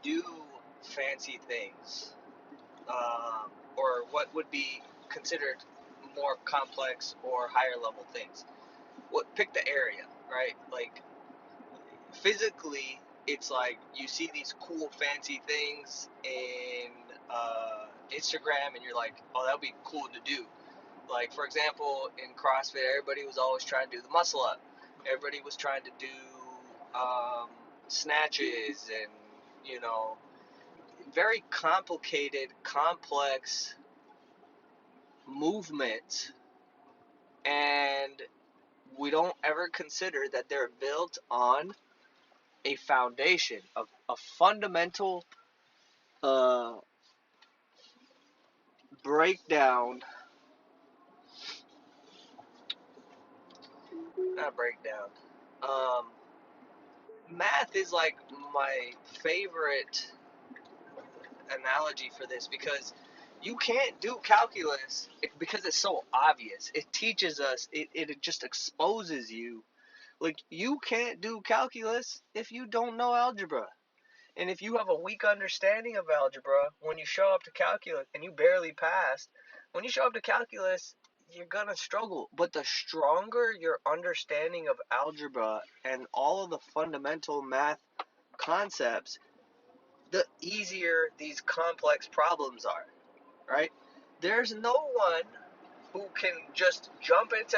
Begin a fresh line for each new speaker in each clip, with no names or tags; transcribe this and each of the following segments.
do fancy things, or what would be considered more complex or higher level things. Pick the area, right? Like physically, it's like you see these cool fancy things in Instagram, and you're like, oh, that would be cool to do. Like for example, in CrossFit, everybody was always trying to do the muscle up. Everybody was trying to do snatches and very complicated, complex movements, and we don't ever consider that they're built on a foundation of a fundamental uh, breakdown, not breakdown. Um, Math is like my favorite analogy for this because you can't do calculus because it's so obvious. It teaches us, it just exposes you. Like, you can't do calculus if you don't know algebra. And if you have a weak understanding of algebra, when you show up to calculus and you barely passed, when you show up to calculus, you're gonna struggle. But the stronger your understanding of algebra and all of the fundamental math concepts, the easier these complex problems are, right? There's no one who can just jump into,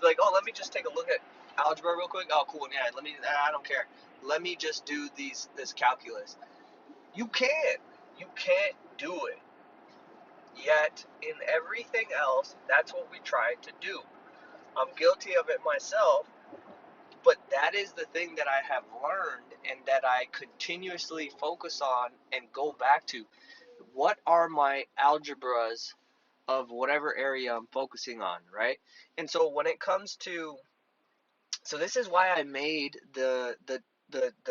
like, oh, let me just take a look at algebra real quick. Oh, cool, yeah, I don't care. Let me just do this calculus. You can't. You can't do it. Yet, in everything else, that's what we try to do. I'm guilty of it myself, but that is the thing that I have learned and that I continuously focus on and go back to. What are my algebras of whatever area I'm focusing on, right? And so when it comes to, so this is why I made the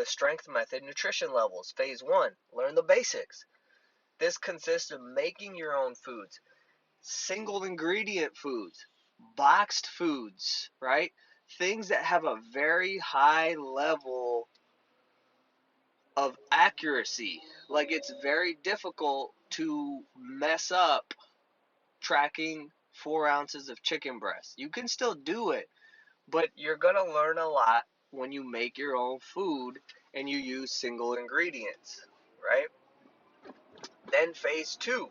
strength method nutrition levels. Phase 1, learn the basics. This consists of making your own foods, single ingredient foods, boxed foods, right? Things that have a very high level of accuracy. Like, it's very difficult to mess up tracking 4 ounces of chicken breast. You can still do it, but you're going to learn a lot when you make your own food and you use single ingredients, right? Then phase 2,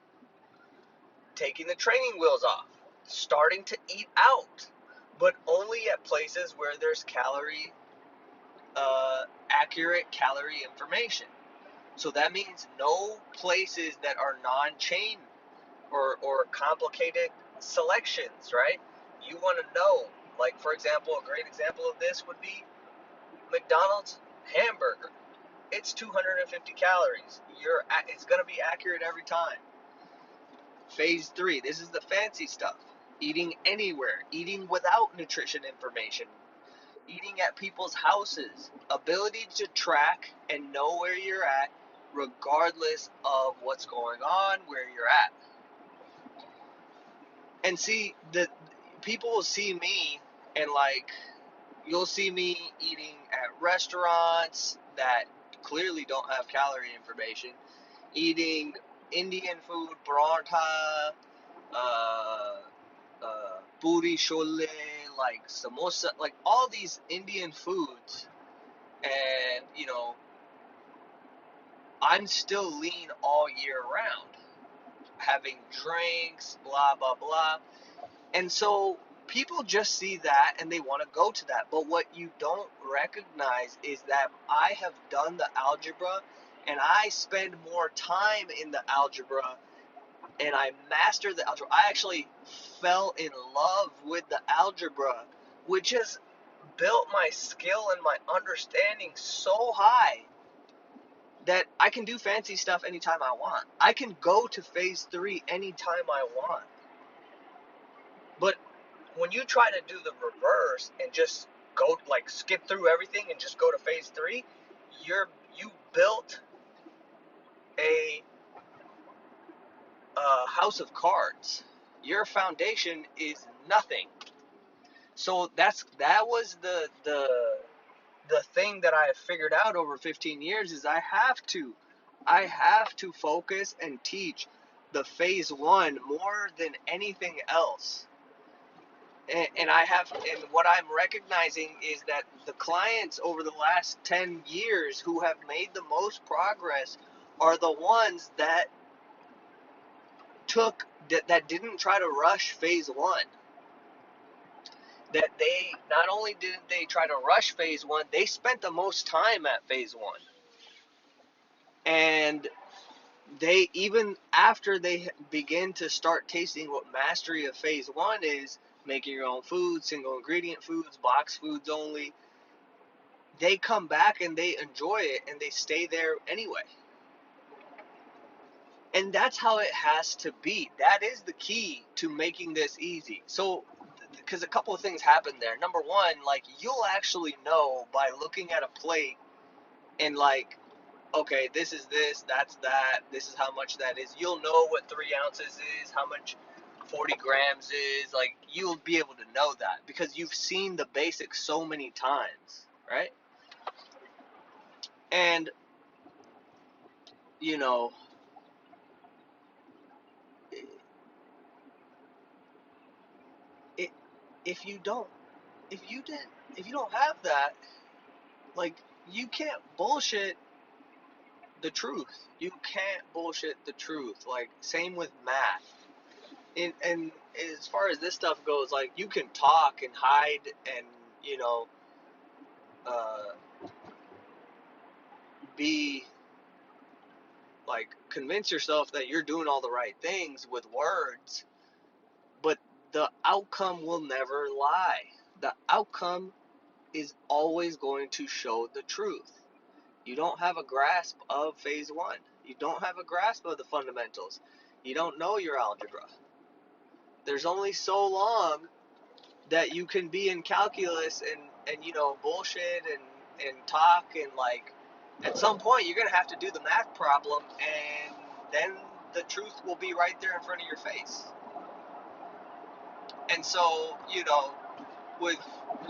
taking the training wheels off, starting to eat out, but only at places where there's accurate calorie information. So that means no places that are non-chain or complicated selections, right? You want to know, like, for example, a great example of this would be McDonald's hamburger. It's 250 calories. It's going to be accurate every time. Phase 3, this is the fancy stuff. Eating anywhere, eating without nutrition information, eating at people's houses, ability to track and know where you're at regardless of what's going on, where you're at. And see, the people will see me and, like, you'll see me eating at restaurants that clearly don't have calorie information, eating Indian food, paratha, uh, puri chole, like samosa, like all these Indian foods, and I'm still lean all year round, having drinks, blah blah blah. And so people just see that and they want to go to that. But what you don't recognize is that I have done the algebra and I spend more time in the algebra and I mastered the algebra. I actually fell in love with the algebra, which has built my skill and my understanding so high that I can do fancy stuff anytime I want. I can go to phase 3 anytime I want. But when you try to do the reverse and just go, like, skip through everything and just go to phase 3, you built a house of cards. Your foundation is nothing. So that was the thing that I have figured out over 15 years is I have to focus and teach the phase one more than anything else. And what I'm recognizing is that the clients over the last 10 years who have made the most progress are the ones that that didn't try to rush phase one. That they not only didn't they try to rush phase one, they spent the most time at phase one. And they, even after they begin to start tasting what mastery of phase one is, making your own food, single ingredient foods, box foods only, they come back and they enjoy it and they stay there anyway. And that's how it has to be. That is the key to making this easy. So, because a couple of things happen there. Number one, like, you'll actually know by looking at a plate and, like, okay, this is this, that's that, this is how much that is. You'll know what 3 ounces is, how much 40 grams is. Like, you'll be able to know that because you've seen the basics so many times, right? And, you know, it, if you don't, if you don't have that, like, you can't bullshit the truth. You can't bullshit the truth. Like, same with math. And as far as this stuff goes, like, you can talk and hide and, you know, uh, be like, convince yourself that you're doing all the right things with words, but the outcome will never lie. The outcome is always going to show the truth. You don't have a grasp of phase one. You don't have a grasp of the fundamentals. You don't know your algebra. There's only so long that you can be in calculus and you know, bullshit and talk, and, like, at some point you're gonna have to do the math problem, and then the truth will be right there in front of your face. And so, you know, with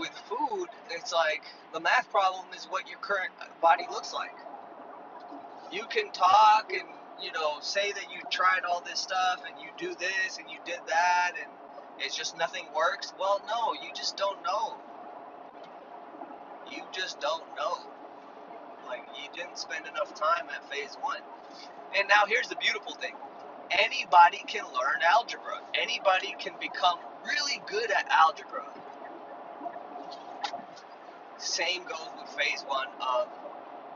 with food, it's like the math problem is what your current body looks like. You can talk and, you know, say that you tried all this stuff and you do this and you did that and it's just nothing works. Well, no, you just don't know. You just don't know. Like, you didn't spend enough time at phase one. And now here's the beautiful thing. Anybody can learn algebra. Anybody can become really good at algebra. Same goes with phase one of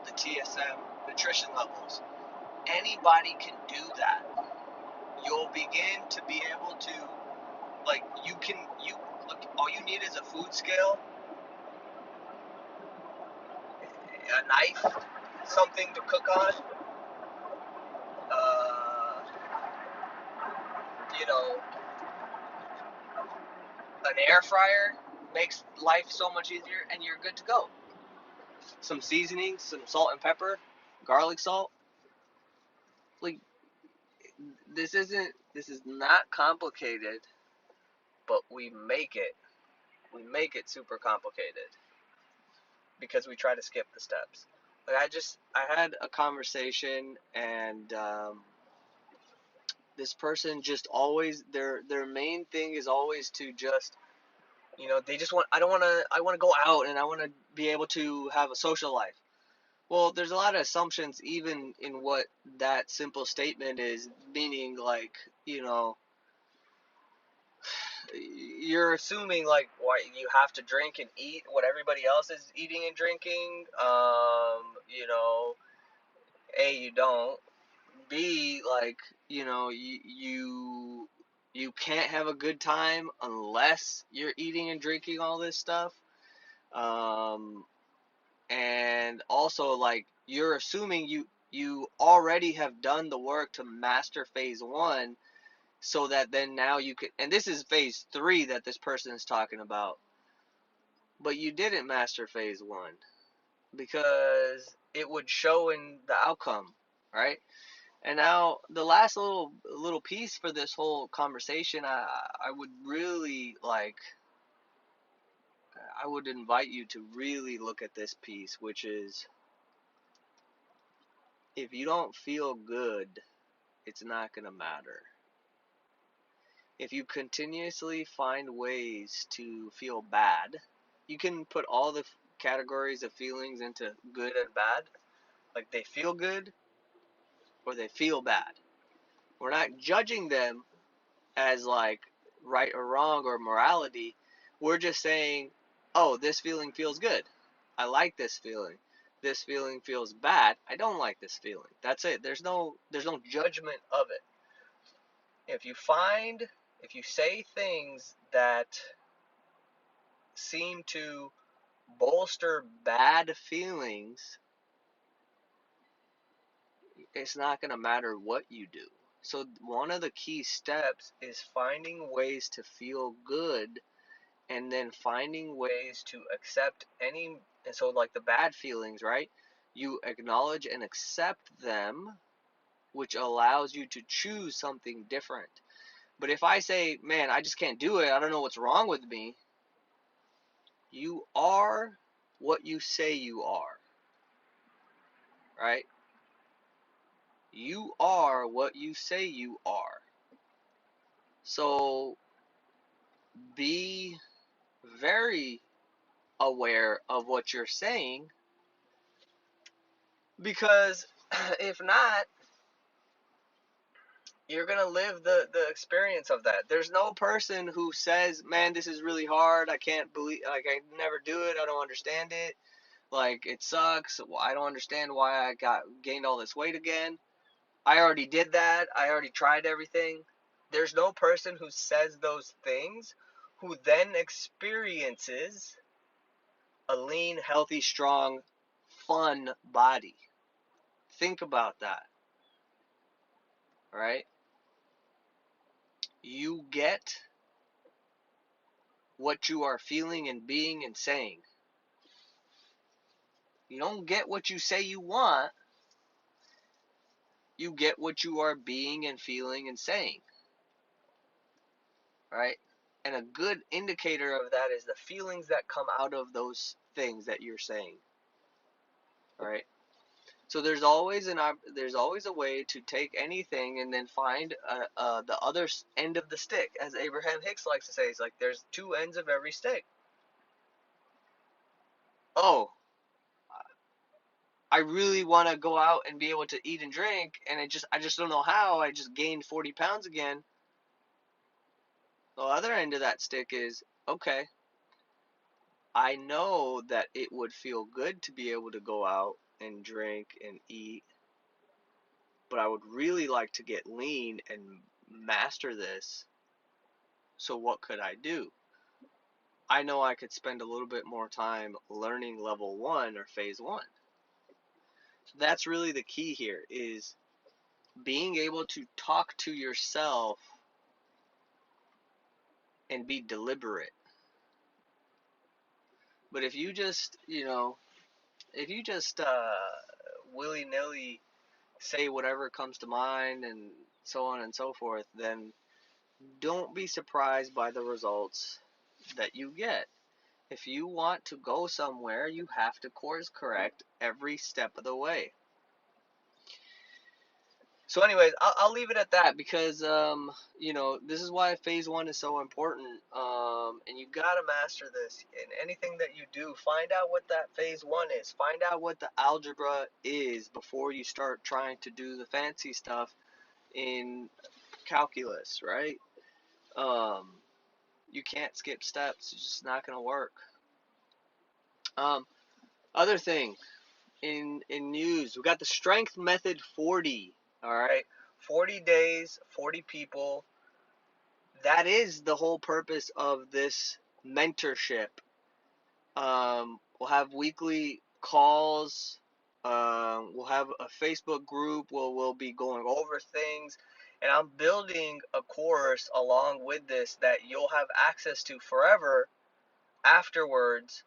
the TSM nutrition levels. Anybody can do that. You'll begin to be able to, like, you look, all you need is a food scale, a knife, something to cook on, uh, you know, an air fryer makes life so much easier, and you're good to go. Some seasoning, some salt and pepper, garlic salt. Like, this is not complicated, but we make it super complicated because we try to skip the steps. Like, I had a conversation, and this person just always, their main thing is always to just, you know, they just want, I want to go out and I want to be able to have a social life. Well, there's a lot of assumptions even in what that simple statement is, meaning, like, you know, you're assuming, like, why you have to drink and eat what everybody else is eating and drinking. You know, A, you don't. B, like, you know, you can't have a good time unless you're eating and drinking all this stuff. Um, and also, like, you're assuming you already have done the work to master phase one, so that then now you could, and this is phase three that this person is talking about, but you didn't master phase one because it would show in the outcome, right? And now the last little piece for this whole conversation, I would really, like, I would invite you to really look at this piece, which is, if you don't feel good, it's not going to matter. If you continuously find ways to feel bad, you can put all the categories of feelings into good and bad. Like, they feel good or they feel bad. We're not judging them as like right or wrong or morality. We're just saying, oh, this feeling feels good. I like this feeling. This feeling feels bad. I don't like this feeling. That's it. There's no judgment of it. If you say things that seem to bolster bad feelings, it's not going to matter what you do. So one of the key steps is finding ways to feel good, and then finding ways to accept any, and so like the bad feelings, right? You acknowledge and accept them, which allows you to choose something different. But if I say, man, I just can't do it, I don't know what's wrong with me, you are what you say you are, right? You are what you say you are. So be very aware of what you're saying, because if not, you're going to live the experience of that. There's no person who says, man, this is really hard. I can't believe, like, I never do it. I don't understand it. Like, it sucks. I don't understand why I gained all this weight again. I already did that. I already tried everything. There's no person who says those things who then experiences a lean, healthy, strong, fun body. Think about that, right? You get what you are feeling and being and saying. You don't get what you say you want. You get what you are being and feeling and saying, right? And a good indicator of that is the feelings that come out of those things that you're saying, right? So there's always a way to take anything and then find the other end of the stick, as Abraham Hicks likes to say. It's like there's two ends of every stick. Oh, I really want to go out and be able to eat and drink, and I just don't know how. I just gained 40 pounds again. The other end of that stick is, okay, I know that it would feel good to be able to go out and drink and eat, but I would really like to get lean and master this. So what could I do? I know I could spend a little bit more time learning level 1 or phase 1. So that's really the key here, is being able to talk to yourself and be deliberate. But if you just, willy-nilly say whatever comes to mind and so on and so forth, then don't be surprised by the results that you get. If you want to go somewhere, you have to course correct every step of the way. So anyways, I'll leave it at that, because, this is why phase 1 is so important, and you got to master this. In anything that you do, find out what that phase 1 is. Find out what the algebra is before you start trying to do the fancy stuff in calculus, right? You can't skip steps. It's just not going to work. Other thing, in news, we got the strength method 40. All right, 40 days, 40 people. That is the whole purpose of this mentorship. We'll have weekly calls. We'll have a Facebook group where we'll be going over things, and I'm building a course along with this that you'll have access to forever afterwards.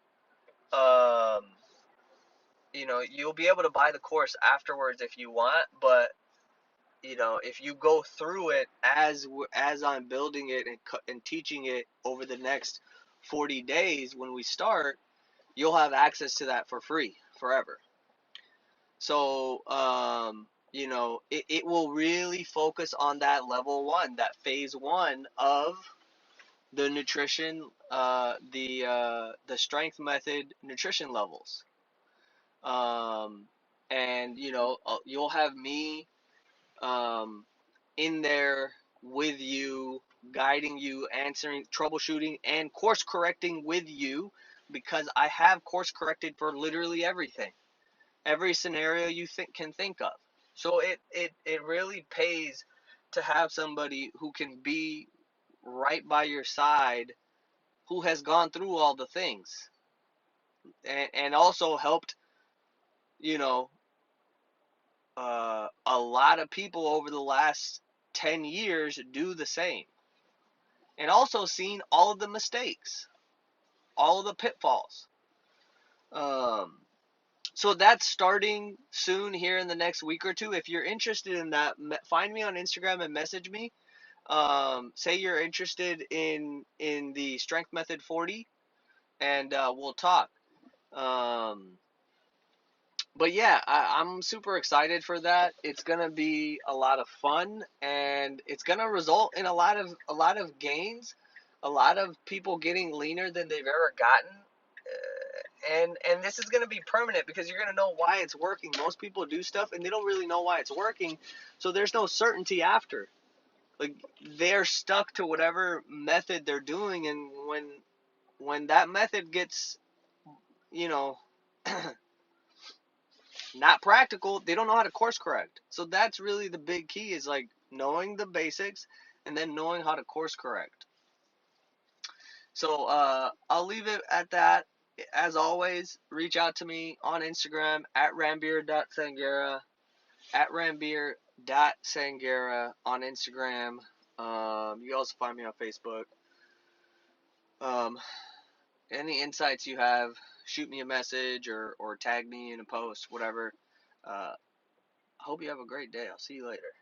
You'll be able to buy the course afterwards if you want, but if you go through it as I'm building it and teaching it over the next 40 days when we start, you'll have access to that for free forever. So, it will really focus on that level one, that phase one of the nutrition, the strength method nutrition levels. Um, and you'll have me um, in there with you, guiding you, answering, troubleshooting, and course correcting with you, because I have course corrected for literally everything, every scenario you can think of. So it really pays to have somebody who can be right by your side, who has gone through all the things, and also helped, you know, a lot of people over the last 10 years do the same. And also seen all of the mistakes, all of the pitfalls. Um, so that's starting soon here in the next week or two. If you're interested in that, find me on Instagram and message me. Say you're interested in the Strength Method 40, and we'll talk. Um, but yeah, I'm super excited for that. It's gonna be a lot of fun, and it's gonna result in a lot of gains, a lot of people getting leaner than they've ever gotten, and this is gonna be permanent because you're gonna know why it's working. Most people do stuff and they don't really know why it's working, so there's no certainty after. Like, they're stuck to whatever method they're doing, and when that method gets, you know. not practical, they don't know how to course correct. So that's really the big key, is like knowing the basics and then knowing how to course correct. So I'll leave it at that. As always, reach out to me on Instagram at ranbir.sanghera, at ranbir.sanghera on Instagram. You can also find me on Facebook. Um, any insights you have, shoot me a message or tag me in a post, whatever. I hope you have a great day. I'll see you later.